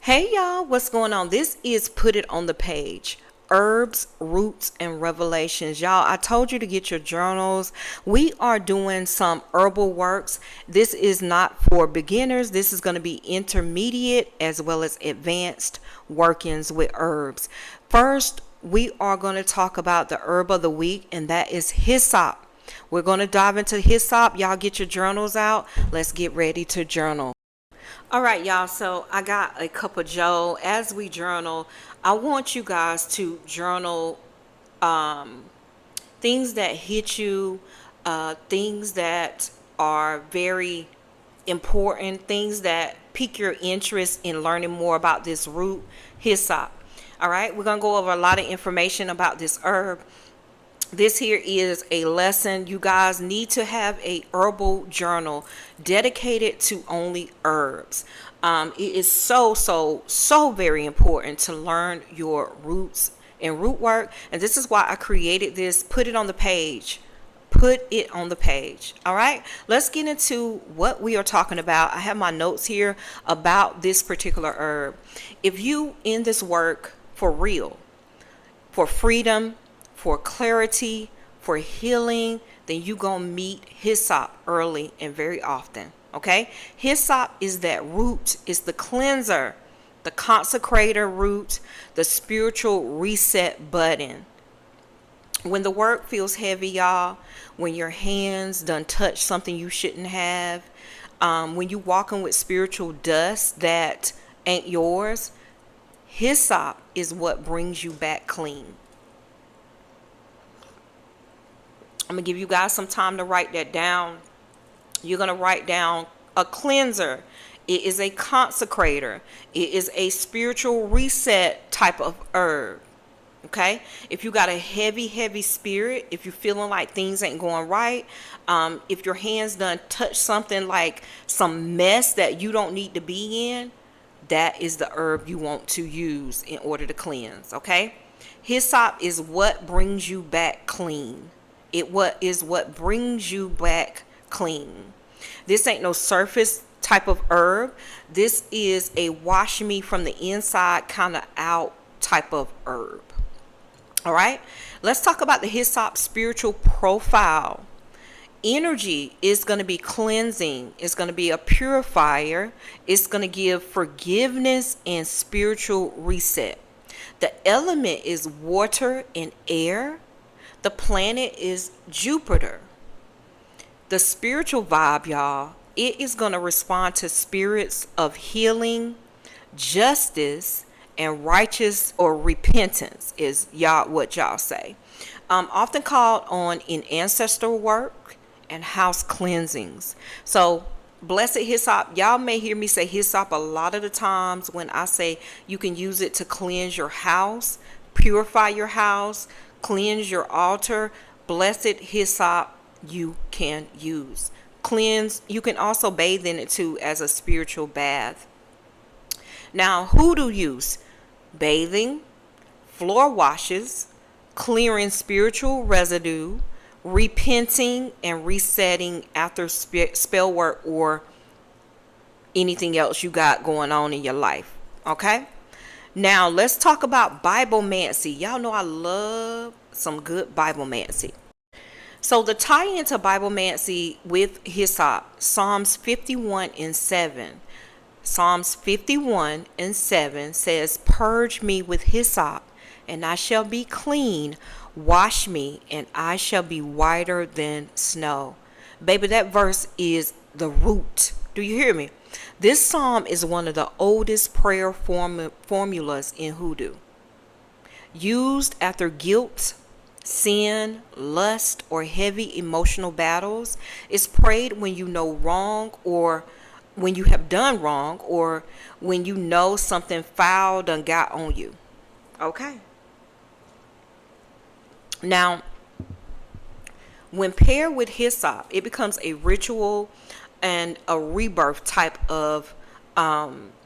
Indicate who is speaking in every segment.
Speaker 1: Hey y'all, what's going on? This is Put It on the Page. Herbs, roots, and revelations. Y'all, I told you to get your journals. We are doing some herbal works. This is not for beginners. This is going to be intermediate as well as advanced workings with herbs. First, we are going to talk about the herb of the week, and that is hyssop. We're going to dive into hyssop. Y'all get your journals out. Let's get ready to journal. All right, y'all. So I got a cup of Joe. As we journal, I want you guys to journal things that hit you, things that are very important, things that pique your interest in learning more about this root, hyssop. All right, we're going to go over a lot of information about this herb. This here is a lesson. You guys need to have a herbal journal dedicated to only herbs. It is so very important to learn your roots and root work, and this is why I created this. Put it on the page. Put it on the page. All right, let's get into what we are talking about. I have my notes here about this particular herb. If you in this work for real, for freedom, for clarity, for healing, then you gonna meet hyssop early and very often. Okay, hyssop is that root, is the cleanser, the consecrator root, the spiritual reset button. When the work feels heavy, y'all, when your hands done touch something you shouldn't have, when you walking with spiritual dust that ain't yours, hyssop is what brings you back clean. I'm going to give you guys some time to write that down. You're going to write down a cleanser. It is a consecrator. It is a spiritual reset type of herb. Okay? If you got a heavy spirit, if you're feeling like things ain't going right, if your hands done touch something like some mess that you don't need to be in, that is the herb you want to use in order to cleanse. Okay? Hyssop is what brings you back clean. What brings you back clean. This ain't no surface type of herb. This is a wash me from the inside kind of out type of herb. All right, let's talk about the hyssop spiritual profile. Energy is going to be cleansing. It's going to be a purifier. It's going to give forgiveness and spiritual reset. The element is water and air. The planet is Jupiter. The spiritual vibe, y'all, it is going to respond to spirits of healing, justice, and righteous or repentance is what y'all say. Often called on in ancestral work and house cleansings. So blessed hyssop, y'all may hear me say hyssop a lot of the times when I say you can use it to cleanse your house, purify your house, cleanse your altar. Blessed hyssop you can use. Cleanse, you can also bathe in it too as a spiritual bath. Now, hoodoo use: bathing, floor washes, clearing spiritual residue, repenting and resetting after spell work or anything else you got going on in your life. Okay? Now, let's talk about Biblemancy. Y'all know I love some good Biblemancy. So the tie into Biblemancy with hyssop, Psalms 51 and 7. Psalms 51 and 7 says, "Purge me with hyssop, and I shall be clean. Wash me, and I shall be whiter than snow." Baby, that verse is the root. Do you hear me? This psalm is one of the oldest prayer formulas in Hoodoo. Used after guilt, sin, lust, or heavy emotional battles. It's prayed when you know wrong, or when you have done wrong, or when you know something foul done got on you. Okay. Now, when paired with hyssop, it becomes a ritual and a rebirth type of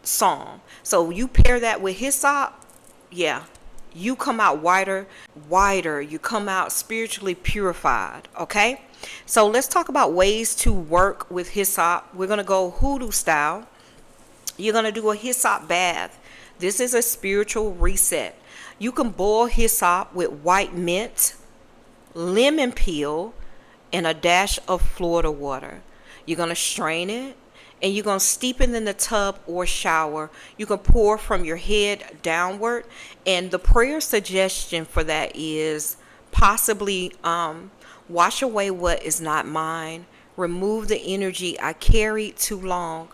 Speaker 1: song. So you pair that with hyssop, yeah, you come out whiter, you come out spiritually purified. Okay, so let's talk about ways to work with hyssop. We're going to go hoodoo style. You're going to do a hyssop bath. This is a spiritual reset. You can boil hyssop with white mint, lemon peel, and a dash of Florida water. You're going to strain it and you're going to steep it in the tub or shower. You can pour from your head downward. And the prayer suggestion for that is possibly wash away what is not mine. Remove the energy I carried too long.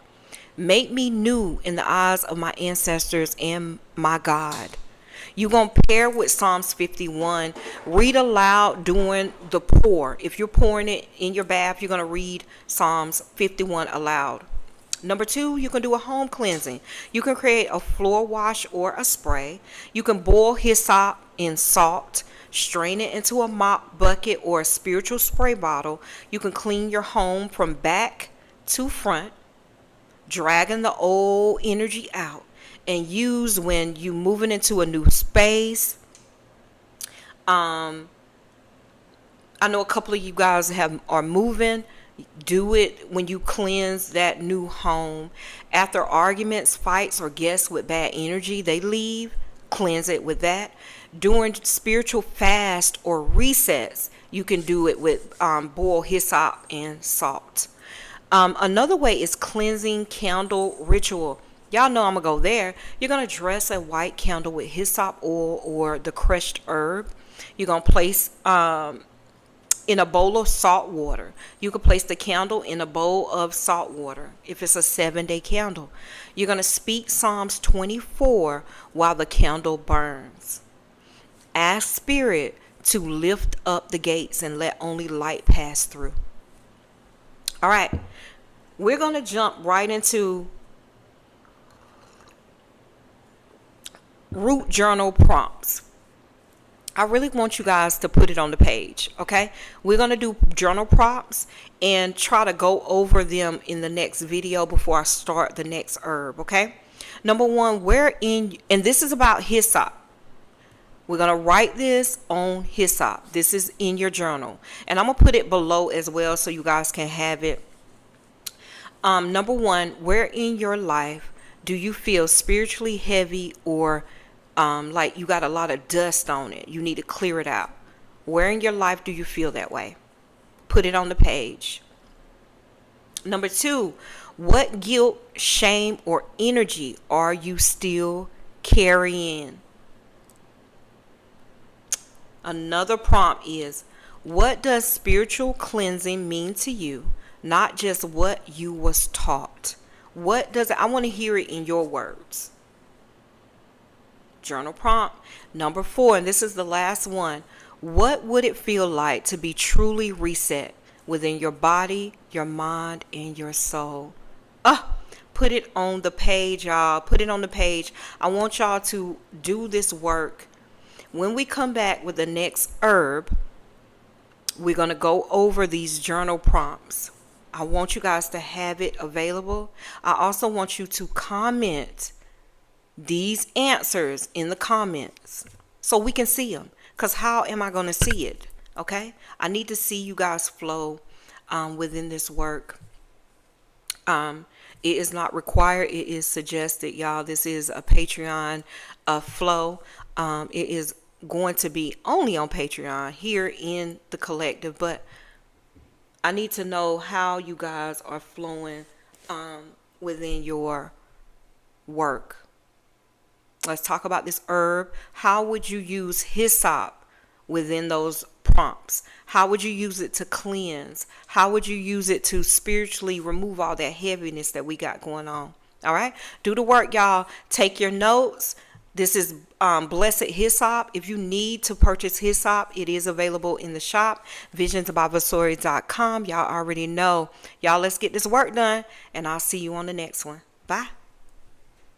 Speaker 1: Make me new in the eyes of my ancestors and my God. You're going to pair with Psalms 51. Read aloud during the pour. If you're pouring it in your bath, you're going to read Psalms 51 aloud. Number 2, you can do a home cleansing. You can create a floor wash or a spray. You can boil hyssop in salt. Strain it into a mop bucket or a spiritual spray bottle. You can clean your home from back to front, dragging the old energy out, and use when you moving into a new space. I know a couple of you guys are moving. Do it when you cleanse that new home. After arguments, fights, or guests with bad energy, they leave. Cleanse it with that. During spiritual fast or resets, you can do it with boiled hyssop and salt. Another way is cleansing candle ritual. Y'all know I'm going to go there. You're going to dress a white candle with hyssop oil or the crushed herb. You're going to place in a bowl of salt water. You can place the candle in a bowl of salt water if it's a 7-day candle. You're going to speak Psalms 24 while the candle burns. Ask Spirit to lift up the gates and let only light pass through. All right. We're going to jump right into root journal prompts. I really want you guys to put it on the page, okay? We're going to do journal prompts and try to go over them in the next video before I start the next herb, okay? Number 1, and this is about hyssop. We're going to write this on hyssop. This is in your journal. And I'm going to put it below as well so you guys can have it. Number 1, where in your life do you feel spiritually heavy or like you got a lot of dust on it? You need to clear it out. Where in your life do you feel that way? Put it on the page. Number 2, what guilt, shame, or energy are you still carrying? Another prompt is, what does spiritual cleansing mean to you? Not just what you was taught. What does it? I want to hear it in your words. Journal prompt. Number 4, and this is the last one. What would it feel like to be truly reset within your body, your mind, and your soul? Put it on the page, y'all. Put it on the page. I want y'all to do this work. When we come back with the next herb, we're going to go over these journal prompts. I want you guys to have it available. I also want you to comment these answers in the comments so we can see them. Because how am I going to see it? Okay? I need to see you guys flow within this work. It is not required. It is suggested, y'all. This is a Patreon flow. It is going to be only on Patreon here in the collective, but I need to know how you guys are flowing within your work. Let's talk about this herb. How would you use hyssop within those prompts? How would you use it to cleanse? How would you use it to spiritually remove all that heaviness that we got going on? All right, do the work, y'all. Take your notes. This is Blessed Hyssop. If you need to purchase hyssop, it is available in the shop, visionsbyvasoria.com. Y'all already know. Y'all, let's get this work done, and I'll see you on the next one. Bye.